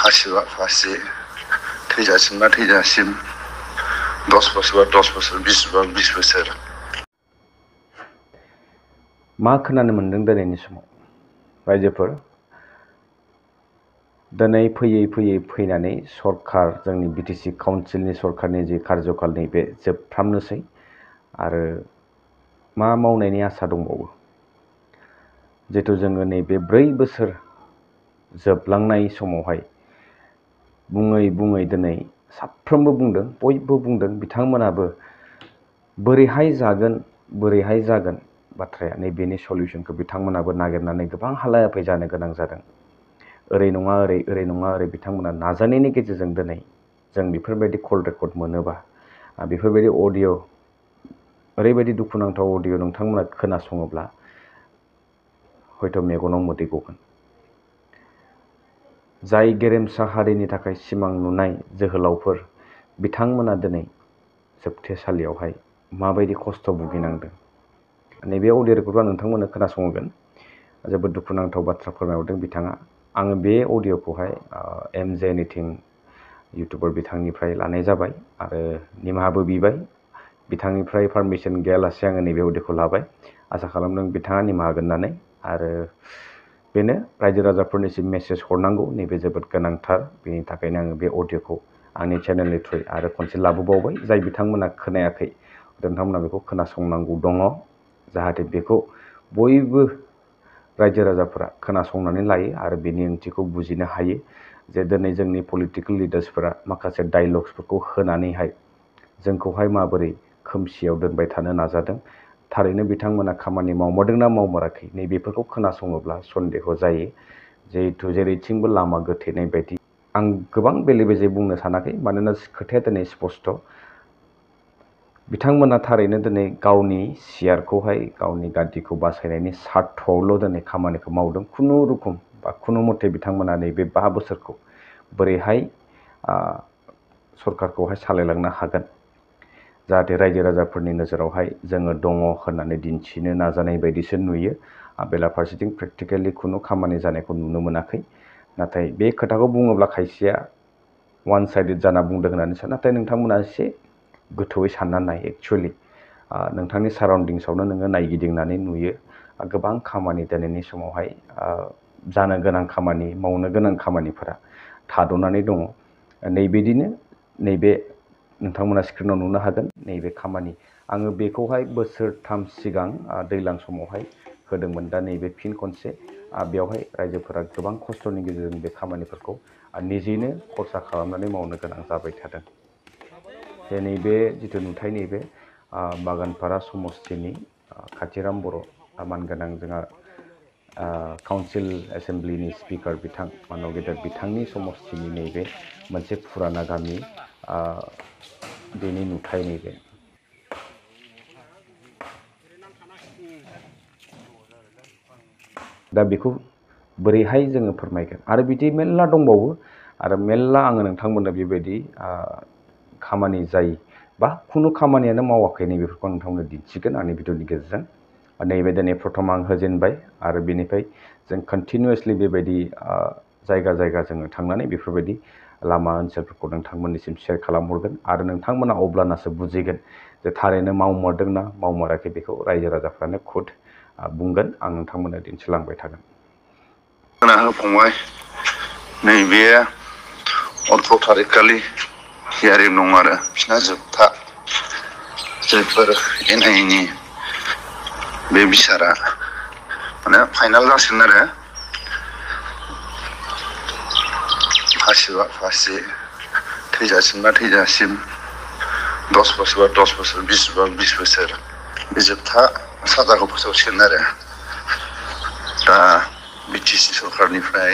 फासिबा फासि थैजासिमबा थैजासिम 10 बोसोरबा 10 बोसोर 20 बा 20 बोसोर। मा खोनानो मोनदों दिनैनि समाव रायजोफोर दिनै फैनानै सरकार जोंनि बिटिसि काउन्सिलनि सरकारनि जि कार्यकाल नैबे जोबफ्रामनोसै आरो मा मावनायनि आसा दंबावो जिहेतु जोङो नैबे 4 बोसोर जोबलांनाय समावहाय बुङै दिनै साफ्रोमबो बुंदों बयबो बुंदों बिथांमोनाबो बोरैहाय जागोन बाथ्राया नैबेनि सल्युशनखौ बिथांमोनाबो नागिरनानै गोबां हालायाफै जानो गोनां जादों। ओरै नङा ओरै बिथांमोना नाजानायनि गेजेरजों दिनै जों बेफोरबायदि कल रेकर्ड मोनोबा बेफोरबायदि अडिअ ओरैबायदि दुखुनांथाव अडिअ नोंथांमोना खोनासङोब्ला हयथ' मेगनाव मोदै गगोन। जाय गेरेमसा हारिनि थाखाय सिमां नुनाय जोहोलावफोर बिथांमोना दिनै जोबथेसालियावहाय माबायदि खस्थ' भुगिनांदों नैबे अडिअ रेकर्डखौ आं नोंथांमोननो खोनासंहोगोन। जोबोद दुखुनांथाव बाथ्रा फोरमायहरदों बिथाङा। आङो बे अडिअखौहाय MJ एनिथिं इउटुबार बिथांनिफ्राय लानाय जाबाय आरो निमाहाबो बिबाय। बिथांनिफ्राय पारमिसन गैयालासे आङो नैबे अडिअखौ लाबाय। आसा खालामदों बिथाङा निमाहा होगोन होननानै आरो बेनो रायजो राजाफोरनिसिम मेसेज हरनांगौ नैबे जोबोद गोनांथार। बेनि थाखायनो आङो बे अडिअखौ आंनि चेनेलनि थ्रुयै आरो खनसे लाबोबावबाय। जाय बिथांमोना खोनायाखै नोंथांमोना बेखौ खोनासंनांगौ दङ जाहाथे बेखौ बयबो रायजो राजाफोरा खोनासंनानै लायो आरो बेनि ओंथिखौ बुजिनो हायो जे दिनै जोंनि पलिटिकेल लिडार्सफोरा माखासे डायलग्सफोरखौ होनानैहाय जोंखौहाय माबोरै खोमसियाव दोनबाय थानो नाजादों। थारैनो बिथांमोना खामानि मावमारदोंना मावमाराखै नैबेफोरखौ खोनासङोब्ला सन्देह जायो। जिहेथु जेरैथिंबो लामा गोथेनाय बायदि आं गोबां बेले बेजे बुंनो सानाखै मानोना खोथाया दिनै स्पस्ट'। बिथांमोना थारैनो दिनै गावनि सियारखौहाय गावनि गादिखौ बासायनायनि सार्थआवल' दिनै खामानिखौ मावदों। खुनुरुखुम बा खुनु मथे बिथांमोना नैबे 5 बोसोरखौ बोरैहाय सरकारखौहाय सालायलांनो हागोन जाहाथे रायजो राजाफोरनि नोजोरावहाय जोङो दङ होननानै दिन्थिनो नाजानाय बायदिसो नुयो। बेलाफारसेथिं प्रेक्टिकेलि खुनु खामानि जानायखौ नुनो मोनाखै। नाथाय बे खोथाखौ बुङोब्ला खायसेया वान साइडेड जाना बुंदों होननानै सानो। नाथाय नोंथांमोना एसे गोथौयै सानना नाय एक्चुवेलि नोंथांनि साराउन्डिंसावनो नोङो नायगिदिंनानै नुयो गोबां खामानि दिनैनि समावहाय जानो गोनां खामानि मावनो गोनां खामानिफोरा थाद'नानै दङ। नैबेदिनो नैबे नोंथांमोना स्क्रिनाव नुनो हागोन नैबे खामानि आङो बेखौहाय बोसोरथाम सिगां दैज्लां समावहाय होदोंमोन। दा नैबे फिन खनसे बेवहाय रायजोफोरा गोबां खस्थ'नि गेजेरजों बे खामानिफोरखौ निजेनो खरसा खालामनानै मावनो गोनां जाबाय थादों। जे नैबे जिथु नुथाय नैबे बागानपारा समस्तिनि खाथिराम बर' मानगोनां जोंहा काउन्सिल एसेमब्लिनि स्पिकार बिथां मानब गेदेर बिथांनि समस्तिनि नैबे मोनसे फुराना गामि बेनि नुथाय नैबे। दा बेखौ बोरैहाय जोङो फोरमायगोन आरो बिदि मेल्ला दंबावो आरो मेल्ला आङो नोंथांमोननो बेबायदि खामानि जाय बा खुनु खामानियानो मावाखै नैबेफोरखौ नोंथांमोननो दिन्थिगोन आंनि भिडिअनि गेजेरजों। नैबे दिनै प्रथम आं होजेनबाय आरो बेनिफ्राय जों कन्टिनिउसलि बेबायदि जायगा जोङो थांनानै बेफोरबायदि लामा ओनसोलफोरखौ नोंथांमोननिसिम शेयार खालामहरगोन आरो नोंथांमोना अब्लानासो बुजिगोन जे थारैनो मावमारदोंना मावमाराखै बेखौ रायजो राजाफ्रानो खुद बुंगोन। आं नोंथांमोननो दिन्थिलांबाय थागोन। फंबाय नैबे 18 थारिख खालि हियारिं दं आरो बिसिना जोबथा जायफोर NIA बे बिसारा माने फाइनाल जासिगोन आरो फासिबा फासि थैजासिमबा थैजासिम 10 बोसोरबा 10 बोसोर 20 बा 20 बोसोर बे जोबथा साजाखौ फोसावसिगोन आरो दा BTC सरकारनिफ्राय